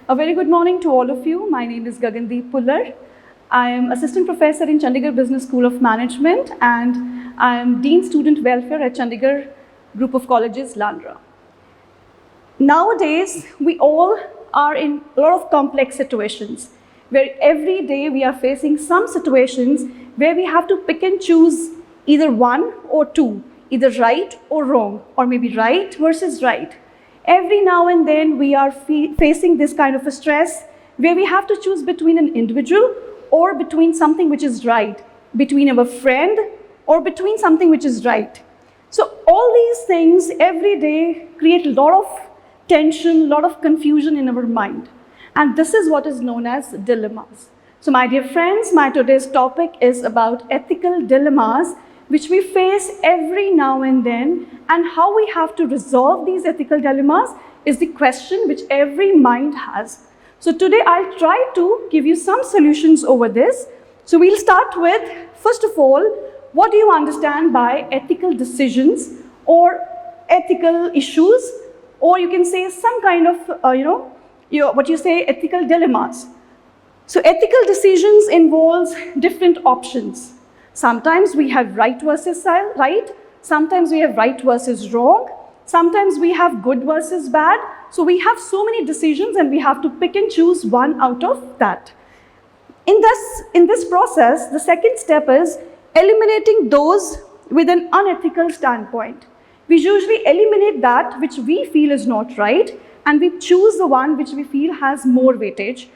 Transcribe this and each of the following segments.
A very good morning to all of you. My name is Gagandeep Pullar. I am Assistant Professor in Chandigarh Business School of Management and I am Dean Student Welfare at Chandigarh Group of Colleges, Landra. Nowadays, we all are in a lot of complex situations where every day we are facing some situations where we have to pick and choose either one or two, either right or wrong, or maybe right versus right. Every now and then we are facing this kind of a stress where we have to choose between an individual or between something which is right, between our friend or between something which is right. So all these things every day create a lot of tension, a lot of confusion in our mind. And this is what is known as dilemmas. So my dear friends, my today's topic is about ethical dilemmas which we face every now and then, and how we have to resolve these ethical dilemmas is the question which every mind has. So today I'll try to give you some solutions over this. So we'll start with, first of all, what do you understand by ethical decisions or ethical issues, or you can say some kind of, ethical dilemmas. So ethical decisions involves different options. Sometimes we have right versus right, sometimes we have right versus wrong, sometimes we have good versus bad. So we have so many decisions and we have to pick and choose one out of that. In this process, the second step is eliminating those with an unethical standpoint. We usually eliminate that which we feel is not right and we choose the one which we feel has more weightage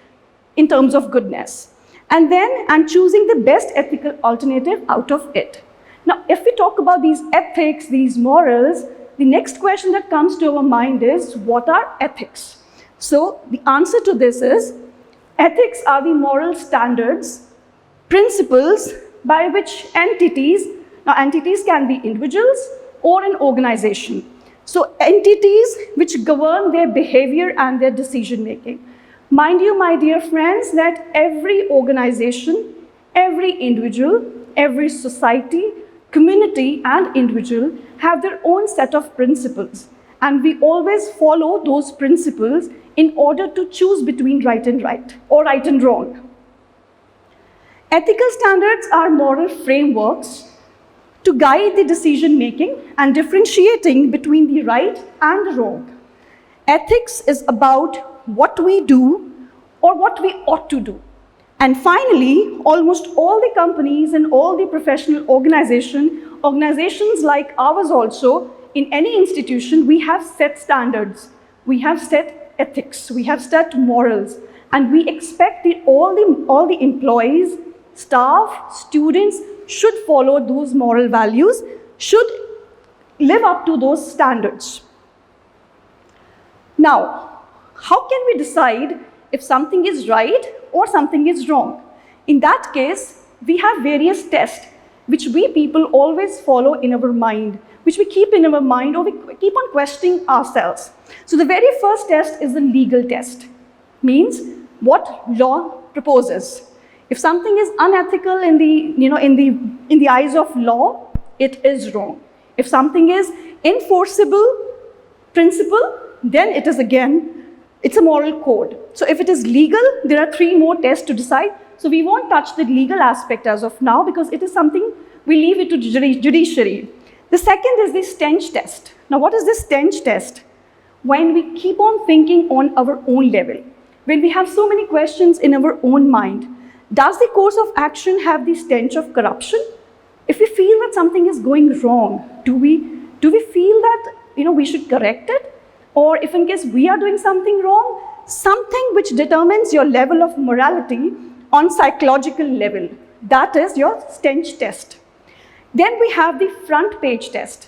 in terms of goodness. And then I'm choosing the best ethical alternative out of it. Now, if we talk about these ethics, these morals, the next question that comes to our mind is, what are ethics? So the answer to this is, ethics are the moral standards, principles by which entities can be individuals or an organization. So entities which govern their behavior and their decision making. Mind you, my dear friends, that every organization, every individual, every society, community and individual have their own set of principles. And we always follow those principles in order to choose between right and right or right and wrong. Ethical standards are moral frameworks to guide the decision making and differentiating between the right and the wrong. Ethics is about what we do or what we ought to do. And finally, almost all the companies and all the professional organizations like ours also, in any institution, we have set standards, we have set ethics, we have set morals, and we expect that all the employees, staff, students should follow those moral values, should live up to those standards. Now, how can we decide if something is right or something is wrong? In that case, we have various tests which we people always follow in our mind, which we keep in our mind or we keep on questioning ourselves. So the very first test is the legal test, means what law proposes. If something is unethical in the eyes of law, it is wrong. If something is enforceable principle, then it is again, it's a moral code. So if it is legal, there are 3 more tests to decide. So we won't touch the legal aspect as of now because it is something we leave it to judiciary. The second is the stench test. Now what is this stench test? When we keep on thinking on our own level, when we have so many questions in our own mind, does the course of action have the stench of corruption? If we feel that something is going wrong, do we feel that we should correct it? Or if in case we are doing something wrong, something which determines your level of morality on psychological level. That is your stench test. Then we have the front page test.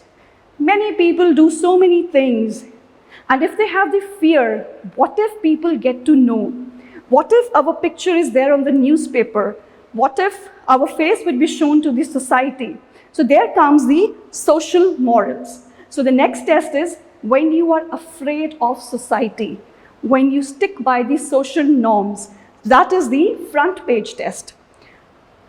Many people do so many things. And if they have the fear, what if people get to know? What if our picture is there on the newspaper? What if our face would be shown to the society? So there comes the social morals. So the next test is when you are afraid of society, when you stick by the social norms. That is the front page test.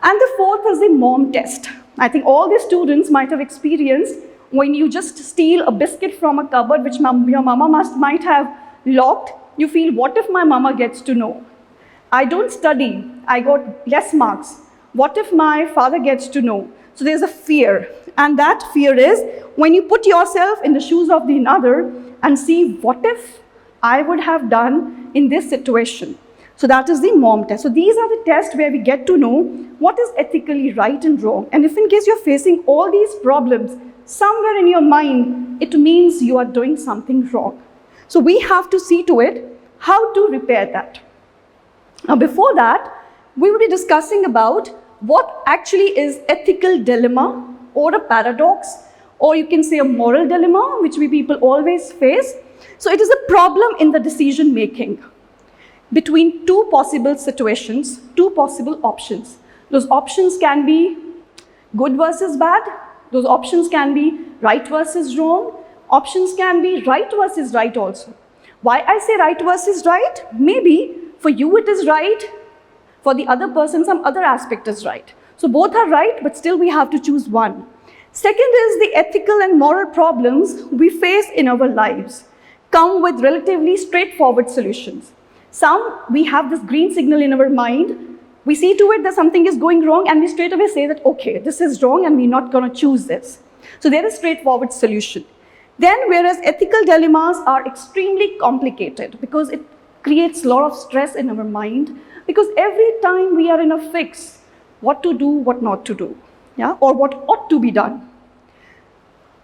And the fourth is the mom test. I think all the students might have experienced when you just steal a biscuit from a cupboard which your mama might have locked, you feel, what if my mama gets to know? I don't study, I got less marks. What if my father gets to know? So there's a fear. And that fear is when you put yourself in the shoes of the another and see, what if I would have done in this situation? So that is the MOM test. So these are the tests where we get to know what is ethically right and wrong. And if in case you're facing all these problems, somewhere in your mind, it means you are doing something wrong. So we have to see to it how to repair that. Now before that, we will be discussing about what actually is ethical dilemma or a paradox, or you can say a moral dilemma, which we people always face. So it is a problem in the decision making between two possible situations, two possible options. Those options can be good versus bad. Those options can be right versus wrong. Options can be right versus right also. Why I say right versus right? Maybe for you it is right, for the other person some other aspect is right. So both are right, but still we have to choose one. Second is the ethical and moral problems we face in our lives come with relatively straightforward solutions. Some, we have this green signal in our mind. We see to it that something is going wrong and we straight away say that, okay, this is wrong and we're not going to choose this. So there is straightforward solution. Then, whereas ethical dilemmas are extremely complicated because it creates a lot of stress in our mind, because every time we are in a fix, what to do, what not to do, yeah, or what ought to be done.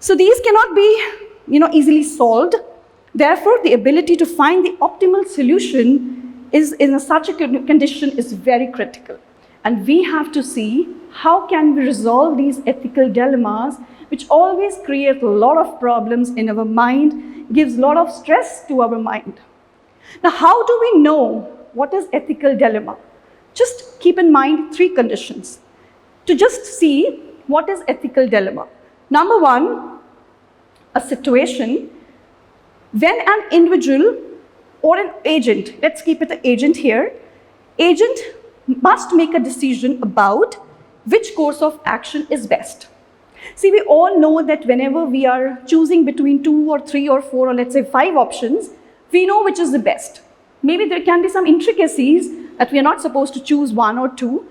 So these cannot be, easily solved. Therefore, the ability to find the optimal solution is in such a condition is very critical. And we have to see how can we resolve these ethical dilemmas, which always create a lot of problems in our mind, gives a lot of stress to our mind. Now, how do we know what is ethical dilemma? Just keep in mind 3 conditions to just see what is ethical dilemma. Number 1, a situation when an individual or an agent, let's keep it an agent here, agent must make a decision about which course of action is best. See, we all know that whenever we are choosing between 2 or 3 or 4 or let's say 5 options, we know which is the best. Maybe there can be some intricacies that we are not supposed to choose 1 or 2.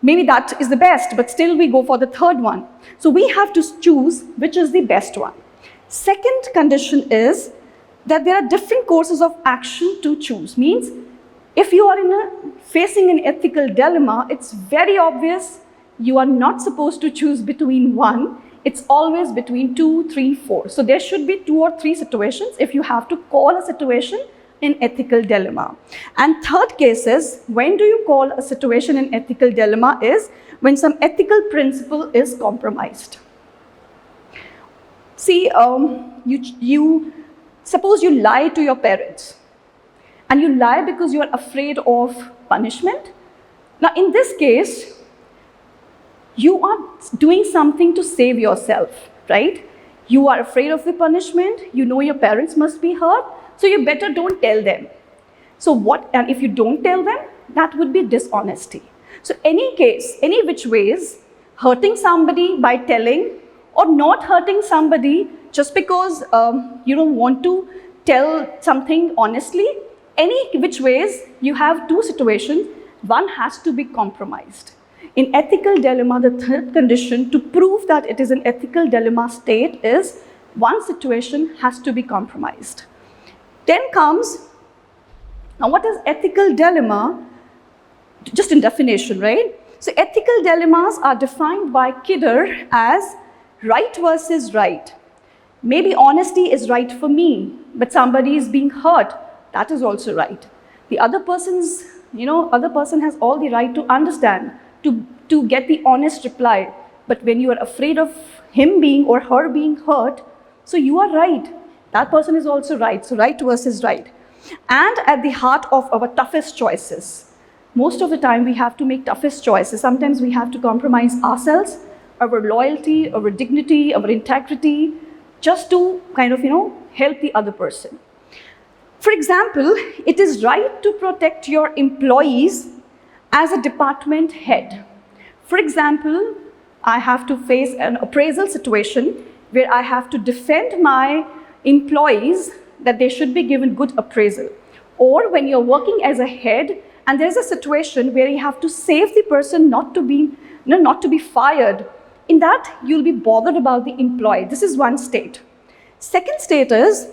Maybe that is the best, but still we go for the 3rd one. So we have to choose which is the best one. Second condition is that there are different courses of action to choose. Means, if you are facing an ethical dilemma, it's very obvious you are not supposed to choose between 1. It's always between 2, 3, 4. So there should be 2 or 3 situations if you have to call a situation an ethical dilemma. And third case is, when do you call a situation an ethical dilemma is when some ethical principle is compromised. See, suppose you lie to your parents, and you lie because you are afraid of punishment. Now, in this case, you are doing something to save yourself, right? You are afraid of the punishment, you know your parents must be hurt, so you better don't tell them. And if you don't tell them, that would be dishonesty. So any case, any which ways, hurting somebody by telling or not hurting somebody just because you don't want to tell something honestly, any which ways, you have 2 situations, one has to be compromised. In ethical dilemma, the third condition to prove that it is an ethical dilemma state is one situation has to be compromised. Then comes, now what is ethical dilemma? Just in definition, right? So ethical dilemmas are defined by Kidder as right versus right. Maybe honesty is right for me, but somebody is being hurt. That is also right. The other person has all the right to understand, to get the honest reply. But when you are afraid of him being or her being hurt, so you are right. That person is also right. So right versus right. And at the heart of our toughest choices. Most of the time we have to make toughest choices. Sometimes we have to compromise ourselves, our loyalty, our dignity, our integrity, just to help the other person. For example, it is right to protect your employees as a department head. For example, I have to face an appraisal situation where I have to defend my employees that they should be given good appraisal. Or when you're working as a head and there's a situation where you have to save the person not to be fired, in that you'll be bothered about the employee. This is one state. Second state is,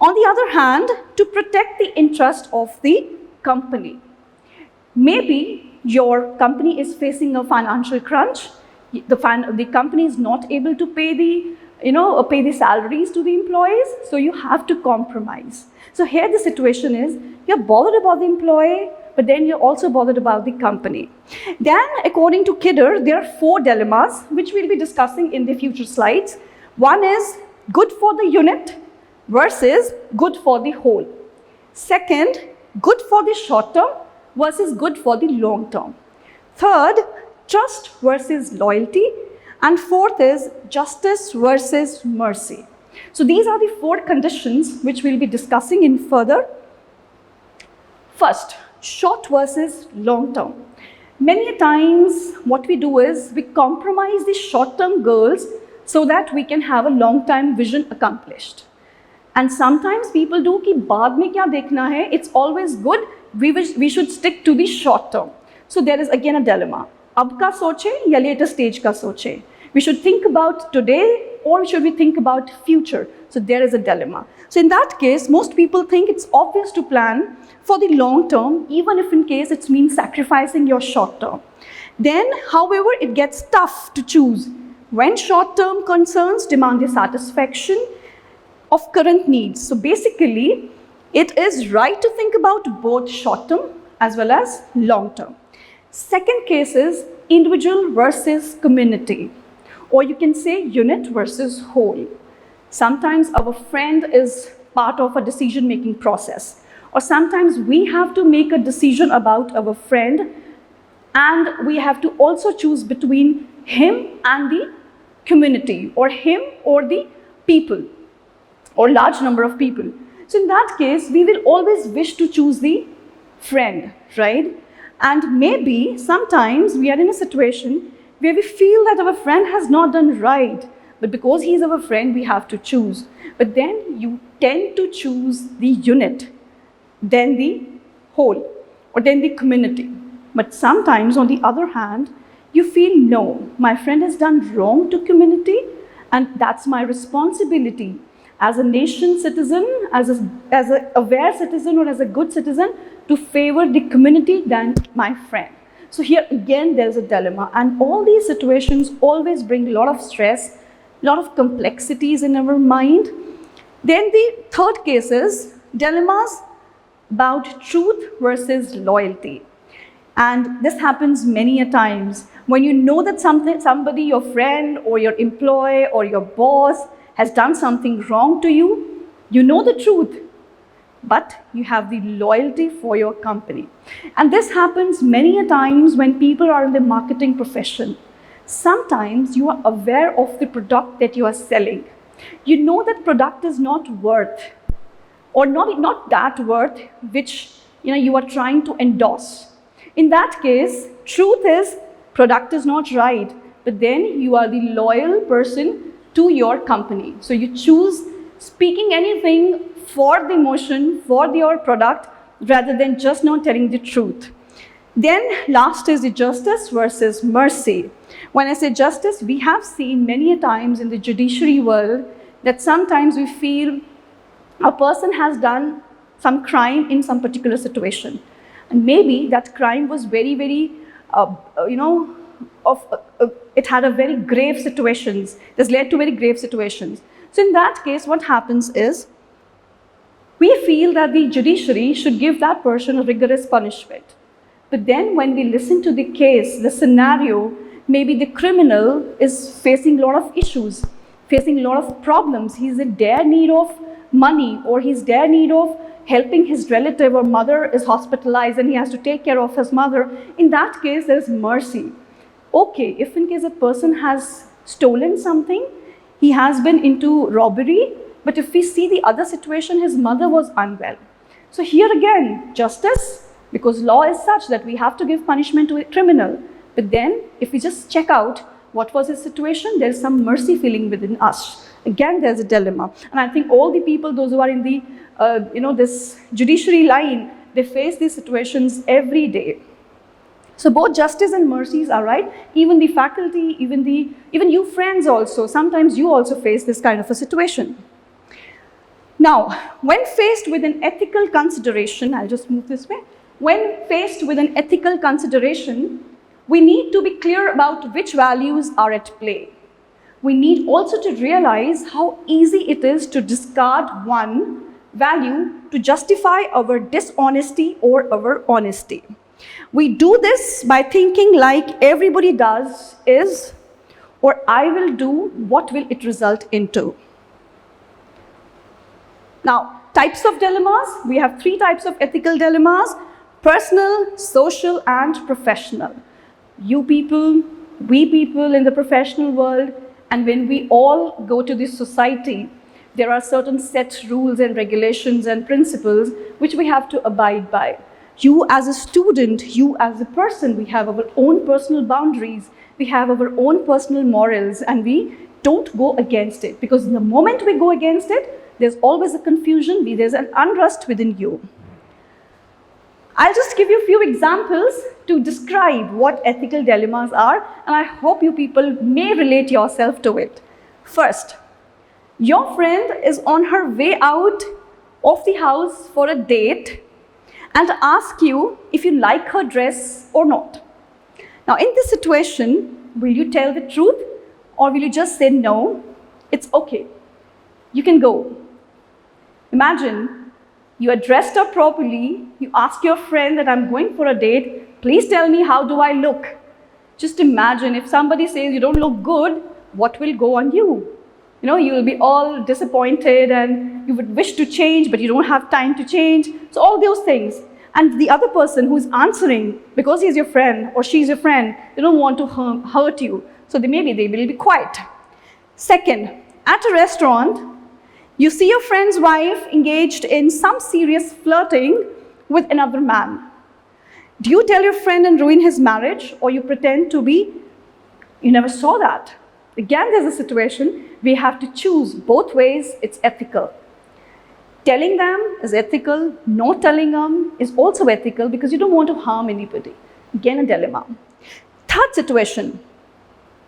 on the other hand, to protect the interest of the company. Maybe your company is facing a financial crunch. The company is not able to pay the salaries to the employees, so you have to compromise. So here the situation is, you're bothered about the employee, but then you're also bothered about the company. Then, according to Kidder, there are 4 dilemmas, which we'll be discussing in the future slides. One is good for the unit versus good for the whole. Second, good for the short term versus good for the long term. Third, trust versus loyalty. And fourth is justice versus mercy. So these are the 4 conditions which we'll be discussing in further. First, short versus long term. Many times what we do is we compromise the short-term goals so that we can have a long-term vision accomplished. And sometimes people do कि बाद में क्या देखना है, it's always good, we should stick to the short term. So there is again a dilemma. अब का सोचे या later stage का सोचे? We should think about today or should we think about future? So there is a dilemma. So in that case, most people think it's obvious to plan for the long term, even if in case it means sacrificing your short term. Then, however, it gets tough to choose when short term concerns demand the satisfaction of current needs. So basically, it is right to think about both short term as well as long term. Second case is individual versus community, or you can say unit versus whole. Sometimes our friend is part of a decision-making process, or sometimes we have to make a decision about our friend and we have to also choose between him and the community, or him or the people, or large number of people. So in that case, we will always wish to choose the friend, right? And maybe sometimes we are in a situation where we feel that our friend has not done right, but because he's our friend, we have to choose. But then you tend to choose the unit, then the whole, or then the community. But sometimes, on the other hand, you feel, no, my friend has done wrong to community, and that's my responsibility as a nation citizen, as an aware citizen or as a good citizen, to favor the community than my friend. So here again, there's a dilemma, and all these situations always bring a lot of stress, a lot of complexities in our mind. Then the third case is dilemmas about truth versus loyalty. And this happens many a times when you know that somebody, your friend or your employee or your boss has done something wrong to you. You know the truth, but you have the loyalty for your company. And this happens many a times when people are in the marketing profession. Sometimes you are aware of the product that you are selling. You know that product is not worth, or not that worth which you are trying to endorse. In that case, truth is product is not right, but then you are the loyal person to your company. So you choose speaking anything for the emotion, for your product, rather than just not telling the truth. Then last is the justice versus mercy. When I say justice, we have seen many a times in the judiciary world that sometimes we feel a person has done some crime in some particular situation. And maybe that crime was very, very, it had a very grave situations. This led to very grave situations. So in that case, what happens is, we feel that the judiciary should give that person a rigorous punishment. But then when we listen to the case, the scenario, maybe the criminal is facing a lot of issues, facing a lot of problems. He's in dire need of money, or he's dire need of helping his relative, or mother is hospitalized and he has to take care of his mother. In that case, there is mercy. Okay, if in case a person has stolen something, he has been into robbery, but if we see the other situation, his mother was unwell. So here again, justice, because law is such that we have to give punishment to a criminal. But then, if we just check out what was his situation, there is some mercy feeling within us. Again, there's a dilemma. And I think all the people, those who are in the, this judiciary line, they face these situations every day. So both justice and mercies are right. Even the faculty, even you friends also, sometimes you also face this kind of a situation. Now, when faced with an ethical consideration, I'll just move this way. When faced with an ethical consideration, we need to be clear about which values are at play. We need also to realize how easy it is to discard one value to justify our dishonesty or our honesty. We do this by thinking like everybody does is, or I will do, what will it result into? Now, types of dilemmas. We have 3 types of ethical dilemmas: personal, social, and professional. You people, we people in the professional world, and when we all go to this society, there are certain set rules and regulations and principles which we have to abide by. You as a student, you as a person, we have our own personal boundaries, we have our own personal morals, and we don't go against it, because the moment we go against it, there's always a confusion, there's an unrest within you. I'll just give you a few examples to describe what ethical dilemmas are, and I hope you people may relate yourself to it. First, your friend is on her way out of the house for a date and asks you if you like her dress or not. Now, in this situation, will you tell the truth or will you just say no? It's okay, you can go. Imagine you are dressed up properly, you ask your friend that I'm going for a date, please tell me how do I look. Just imagine if somebody says you don't look good, what will go on you? You know, you will be all disappointed and you would wish to change, but you don't have time to change. So all those things. And the other person who's answering, because he's your friend or she's your friend, they don't want to hurt you. So they will be quiet. Second, at a restaurant, you see your friend's wife engaged in some serious flirting with another man. Do you tell your friend and ruin his marriage, or you pretend to be, you never saw that? Again, there's a situation, we have to choose both ways, it's ethical. Telling them is ethical, not telling them is also ethical because you don't want to harm anybody. Again, a dilemma. Third situation,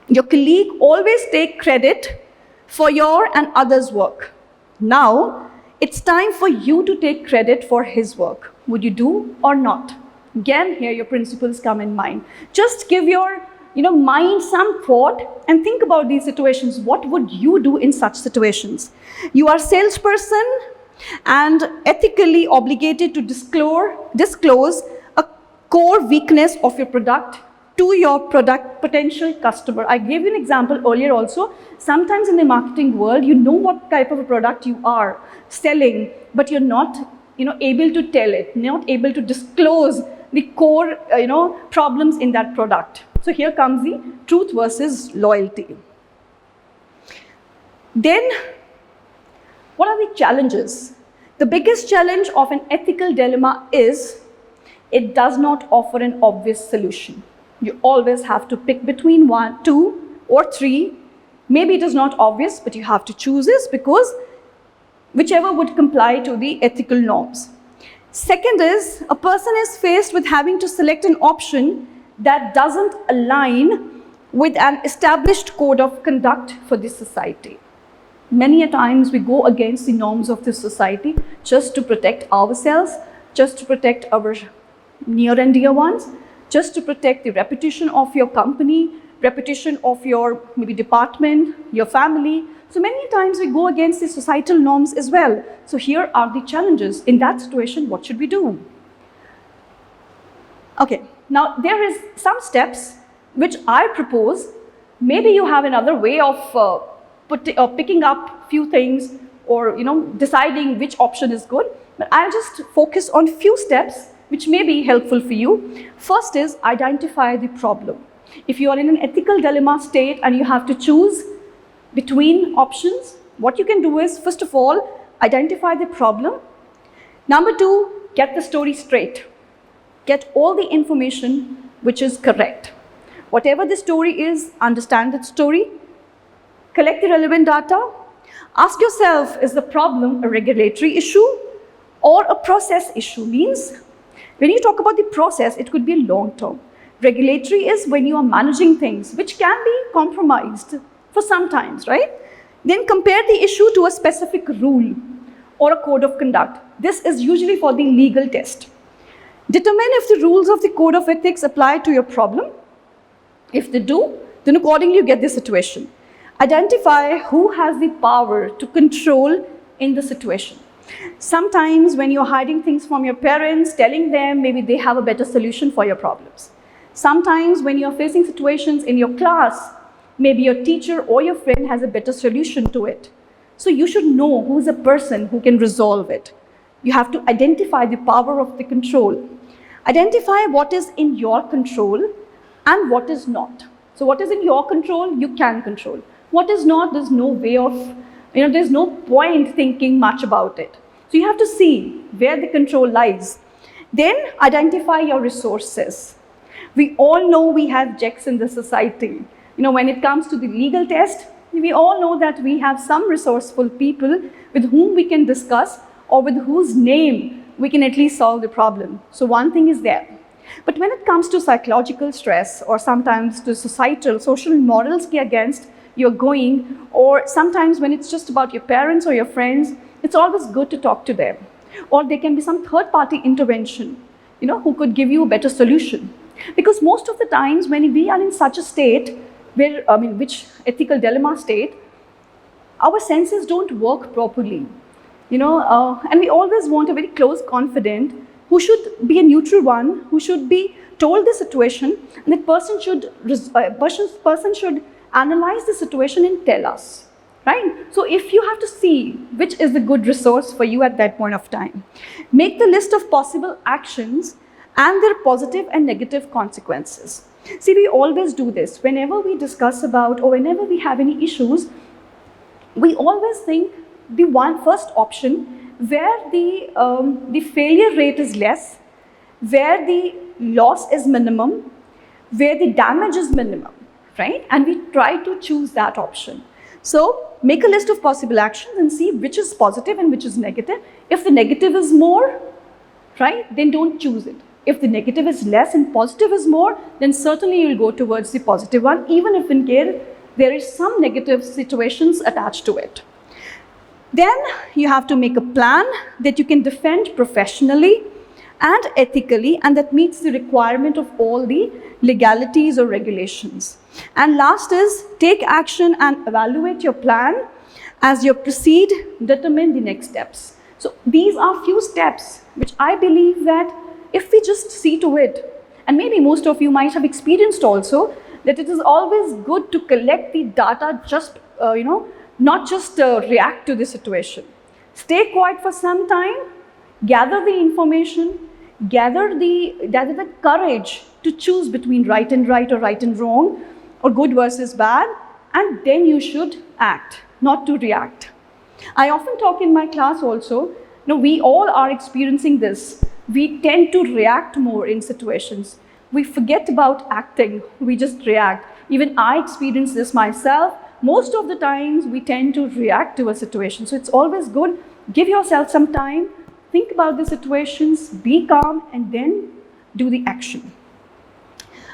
your colleague always takes credit for your and others' work. Now, it's time for you to take credit for his work. Would you do or not? Again, here your principles come in mind. Just give your mind some thought and think about these situations. What would you do in such situations? You are a salesperson and ethically obligated to disclose a core weakness of your product to your product potential customer. I gave you an example earlier also. Sometimes in the marketing world, you know what type of a product you are selling, but you're not able to tell it, not able to disclose the core problems in that product. So here comes the truth versus loyalty. Then, what are the challenges? The biggest challenge of an ethical dilemma is it does not offer an obvious solution. You always have to pick between 1, 2, or 3. Maybe it is not obvious, but you have to choose this because whichever would comply to the ethical norms. Second is, a person is faced with having to select an option that doesn't align with an established code of conduct for this society. Many a times we go against the norms of this society just to protect ourselves, just to protect our near and dear ones, just to protect the reputation of your company, reputation of your maybe department, your family. So many times we go against the societal norms as well. So here are the challenges. In that situation, what should we do? Okay, now there is some steps which I propose. Maybe you have another way of picking up few things or deciding which option is good, but I'll just focus on few steps which may be helpful for you. First is identify the problem. If you are in an ethical dilemma state and you have to choose between options, what you can do is, first of all, identify the problem. Number 2, get the story straight. Get all the information which is correct. Whatever the story is, understand that story, collect the relevant data, Ask yourself, is the problem a regulatory issue or a process issue? Means, when you talk about the process, it could be long term. Regulatory is when you are managing things which can be compromised for some times, right? Then compare the issue to a specific rule or a code of conduct. This is usually for the legal test. Determine if the rules of the code of ethics apply to your problem. If they do, then accordingly you get the situation. Identify who has the power to control in the situation. Sometimes when you're hiding things from your parents, telling them maybe they have a better solution for your problems. Sometimes when you're facing situations in your class, maybe your teacher or your friend has a better solution to it. So you should know who is a person who can resolve it. You have to identify the power of the control. Identify what is in your control and what is not. So what is in your control, you can control. What is not, there's no way of, there's no point thinking much about it. So you have to see where the control lies. Then identify your resources. We all know we have checks in the society. When it comes to the legal test, we all know that we have some resourceful people with whom we can discuss or with whose name we can at least solve the problem. So one thing is there. But when it comes to psychological stress or sometimes to societal, social morals against you're going, or sometimes when it's just about your parents or your friends, it's always good to talk to them. Or there can be some third-party intervention, who could give you a better solution. Because most of the times when we are in such a state, which ethical dilemma state, our senses don't work properly, and we always want a very close confidant who should be a neutral one, who should be told the situation, and that person should analyze the situation and tell us, right? So if you have to see which is the good resource for you at that point of time, make the list of possible actions and their positive and negative consequences. See, we always do this. Whenever we discuss about or whenever we have any issues, we always think the first option where the failure rate is less, where the loss is minimum, where the damage is minimum, right? And we try to choose that option. So make a list of possible actions and see which is positive and which is negative. If the negative is more, right, then don't choose it. If the negative is less and positive is more, then certainly you'll go towards the positive one, even if in case there is some negative situations attached to it. Then you have to make a plan that you can defend professionally and ethically, and that meets the requirement of all the legalities or regulations. And last is take action and evaluate your plan. As you proceed, determine the next steps. So these are few steps which I believe that if we just see to it, and maybe most of you might have experienced also, that it is always good to collect the data just, not just react to the situation. Stay quiet for some time, gather the information, gather the courage to choose between right and right or right and wrong, or good versus bad, and then you should act, not to react. I often talk in my class also, we all are experiencing this. We tend to react more in situations. We forget about acting, we just react. Even I experience this myself. Most of the times we tend to react to a situation. So it's always good, give yourself some time, think about the situations, be calm, and then do the action.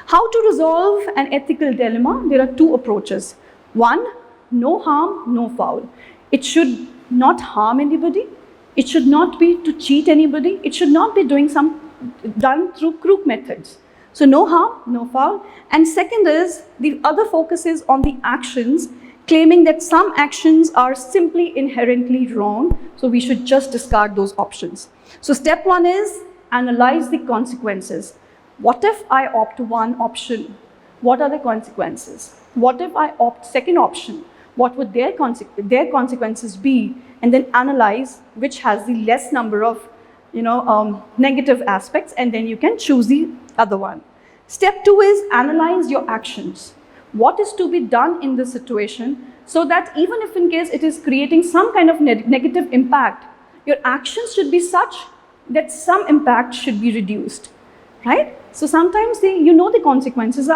How to resolve an ethical dilemma? There are two approaches. One, no harm, no foul. It should not harm anybody. It should not be to cheat anybody. It should not be done through crook methods. So no harm, no foul. And second is, the other focus is on the actions, claiming that some actions are simply inherently wrong, so we should just discard those options. So step one is analyze the consequences. What if I opt one option? What are the consequences? What if I opt second option? What would their consequences be? And then analyze which has the less number of negative aspects, and then you can choose the other one. Step two is analyze your actions. What is to be done in this situation so that even if in case it is creating some kind of negative impact, your actions should be such that some impact should be reduced, right? So sometimes the consequences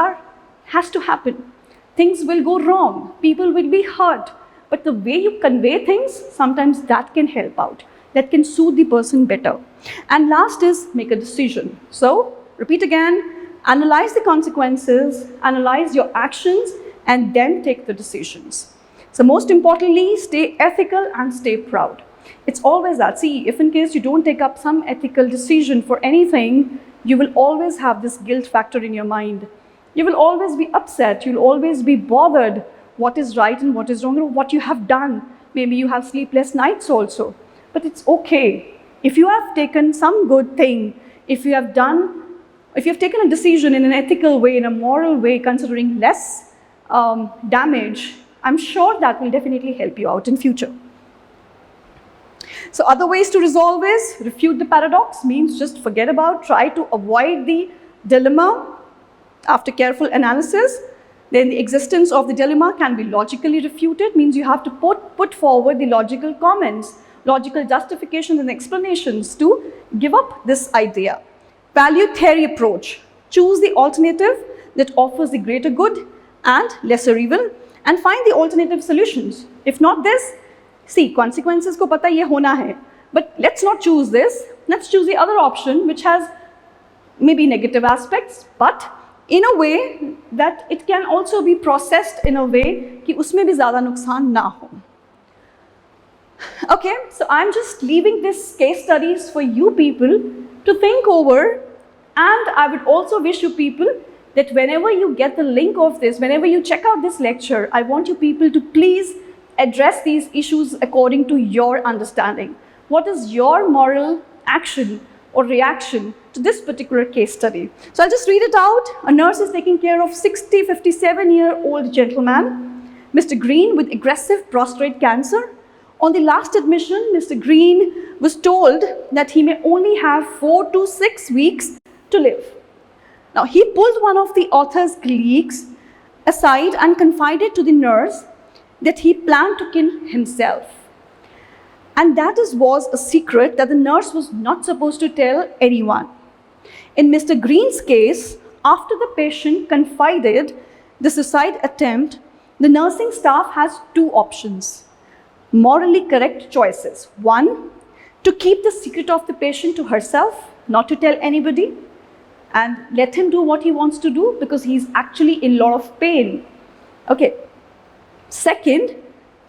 has to happen. Things will go wrong, people will be hurt, but the way you convey things, sometimes that can help out. That can suit the person better. And last is make a decision. So, repeat again, analyze the consequences, analyze your actions, and then take the decisions. So most importantly, stay ethical and stay proud. It's always that. See, if in case you don't take up some ethical decision for anything, you will always have this guilt factor in your mind. You will always be upset. You'll always be bothered what is right and what is wrong, or what you have done. Maybe you have sleepless nights also. But it's okay. If you have taken some good thing, if you have taken a decision in an ethical way, in a moral way, considering less damage, I'm sure that will definitely help you out in future. So other ways to resolve is refute the paradox, means just forget about, try to avoid the dilemma after careful analysis. Then the existence of the dilemma can be logically refuted, means you have to put forward the logical comments, logical justifications and explanations to give up this idea. Value theory approach. Choose the alternative that offers the greater good and lesser evil, and find the alternative solutions. If not this, see, consequences ko pata ye hona hai, but let's not choose this. Let's choose the other option, which has maybe negative aspects, but in a way that it can also be processed in a way कि उसमें भी ज़्यादा नुकसान ना हो. Okay, so I'm just leaving this case studies for you people to think over, and I would also wish you people that whenever you get the link of this, whenever you check out this lecture, I want you people to please address these issues according to your understanding. What is your moral action or reaction to this particular case study? So I'll just read it out. A nurse is taking care of 57-year-old gentleman, Mr. Green, with aggressive prostate cancer. On the last admission, Mr. Green was told that he may only have 4 to 6 weeks to live. Now, he pulled one of the author's colleagues aside and confided to the nurse that he planned to kill himself. And that was a secret that the nurse was not supposed to tell anyone. In Mr. Green's case, after the patient confided the suicide attempt, the nursing staff has 2 options. Morally correct choices. 1, to keep the secret of the patient to herself, not to tell anybody, and let him do what he wants to do because he's actually in a lot of pain. Okay. Second,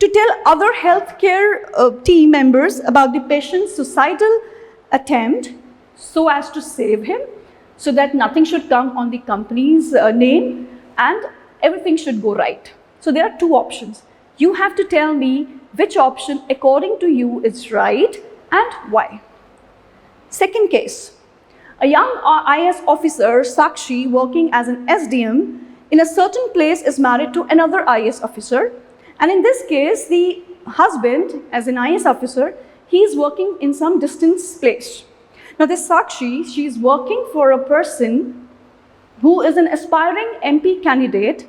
to tell other healthcare team members about the patient's suicidal attempt so as to save him, so that nothing should come on the company's name and everything should go right. So there are 2 options. You have to tell me which option according to you is right and why. Second case, a young IAS officer, Sakshi, working as an SDM in a certain place is married to another IAS officer. And in this case, the husband, as an IAS officer, he is working in some distant place. Now this Sakshi, she is working for a person who is an aspiring MP candidate,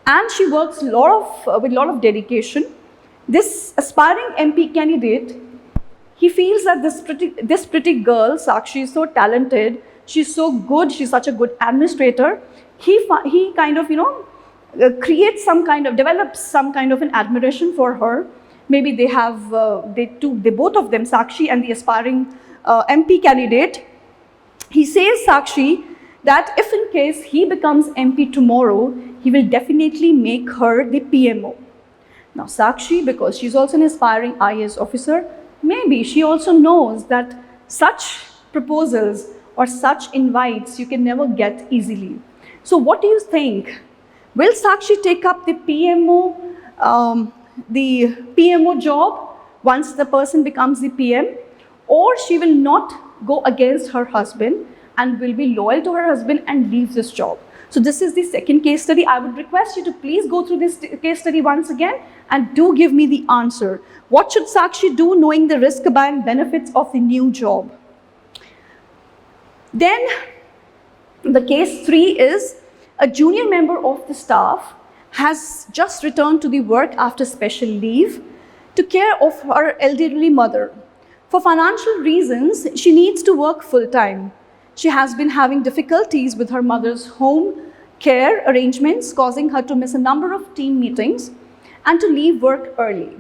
and she works with a lot of dedication. This aspiring MP candidate, he feels that this pretty girl, Sakshi, is so talented, she's so good, she's such a good administrator. He kind of, develops some kind of an admiration for her. Maybe they have, both of them, Sakshi and the aspiring MP candidate. He says Sakshi that if in case he becomes MP tomorrow, he will definitely make her the PMO. Now Sakshi, because she's also an aspiring IAS officer, maybe she also knows that such proposals or such invites you can never get easily. So what do you think? Will Sakshi take up the PMO job once the person becomes the PM? Or she will not go against her husband and will be loyal to her husband and leave this job? So this is the second case study. I would request you to please go through this case study once again and do give me the answer. What should Sakshi do knowing the risk and benefits of the new job? Then the case 3 is a junior member of the staff has just returned to the work after special leave to care of her elderly mother. For financial reasons, she needs to work full-time. She has been having difficulties with her mother's home care arrangements, causing her to miss a number of team meetings. and to leave work early.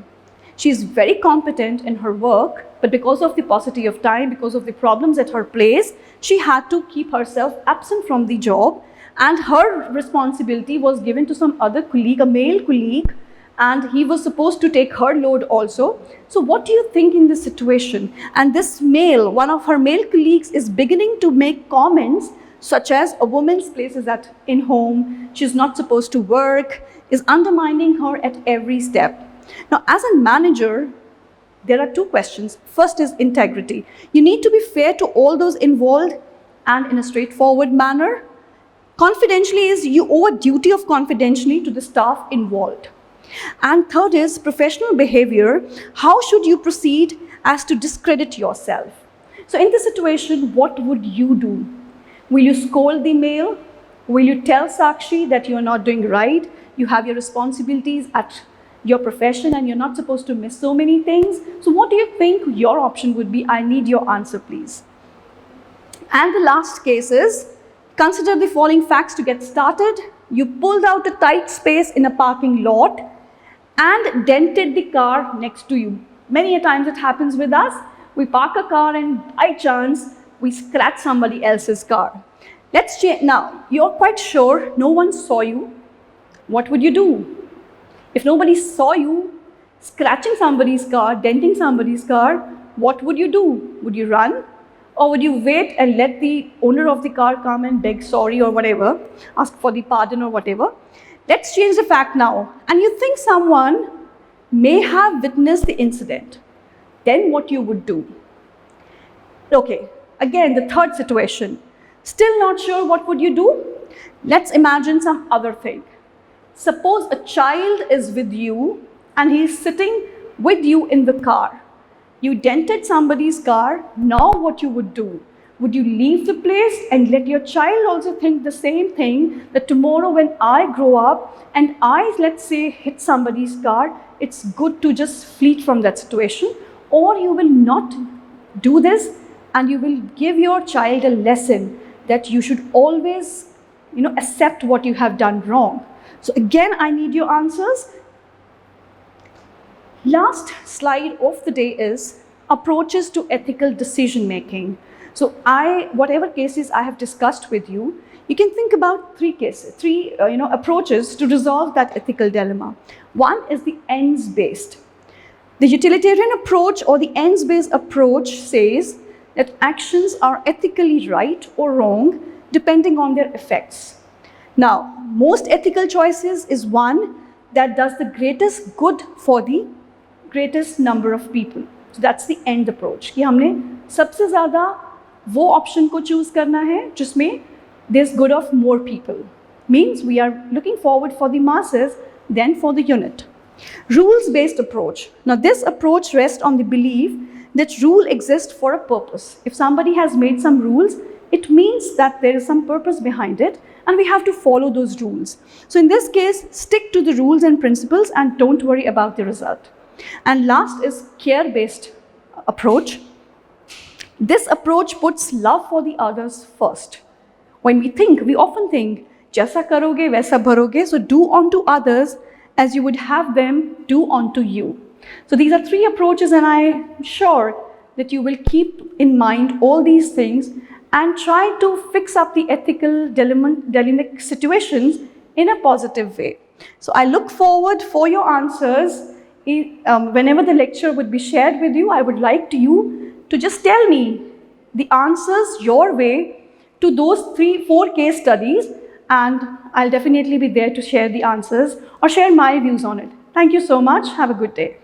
She's very competent in her work, but because of the paucity of time, because of the problems at her place, she had to keep herself absent from the job, and her responsibility was given to some other colleague, a male colleague, and he was supposed to take her load also. So what do you think in this situation? And this male, one of her male colleagues, is beginning to make comments such as a woman's place is in home, she's not supposed to work, is undermining her at every step. Now, as a manager, there are two questions. First is integrity. You need to be fair to all those involved and in a straightforward manner. Confidentially is you owe a duty of confidentiality to the staff involved. And third is professional behavior. How should you proceed as to discredit yourself? So in this situation, what would you do? Will you scold the male? Will you tell Sakshi that you're not doing right? You have your responsibilities at your profession and you're not supposed to miss so many things. So what do you think your option would be? I need your answer, please. And the last case is, consider the following facts to get started. You pulled out a tight space in a parking lot and dented the car next to you. Many a times it happens with us. We park a car and by chance, we scratch somebody else's car. Let's change. Now, you're quite sure no one saw you. What would you do? If nobody saw you scratching somebody's car, denting somebody's car, what would you do? Would you run? Or would you wait and let the owner of the car come and beg sorry or whatever, ask for the pardon or whatever? Let's change the fact now. And you think someone may have witnessed the incident. Then what you would do? Okay, again, the third situation. Still not sure what would you do? Let's imagine some other thing. Suppose a child is with you and he's sitting with you in the car. You dented somebody's car, now what you would do? Would you leave the place and let your child also think the same thing, that tomorrow when I grow up and I, let's say, hit somebody's car, it's good to just flee from that situation? Or you will not do this and you will give your child a lesson that you should always, accept what you have done wrong. So again, I need your answers. Last slide of the day is approaches to ethical decision making. So whatever cases I have discussed with you, you can think about three approaches to resolve that ethical dilemma. One is the ends-based. The utilitarian approach or the ends-based approach says that actions are ethically right or wrong depending on their effects. Now, most ethical choices is one that does the greatest good for the greatest number of people. So that's the end approach. कि हमने सबसे ज़्यादा वो option को choose करना है जिसमें there's good of more people. Means we are looking forward for the masses than for the unit. Rules-based approach. Now this approach rests on the belief that rule exists for a purpose. If somebody has made some rules, it means that there is some purpose behind it and we have to follow those rules. So in this case, stick to the rules and principles and don't worry about the result. And last is care-based approach. This approach puts love for the others first. When we often think, jaisa karoge, waisa bharoge, so do unto others as you would have them do unto you. So these are three approaches and I'm sure that you will keep in mind all these things and try to fix up the ethical dilemmic situations in a positive way. So I look forward for your answers. Whenever the lecture would be shared with you, I would like you to just tell me the answers your way to those 3-4 case studies, and I'll definitely be there to share the answers or share my views on it. Thank you so much. Have a good day.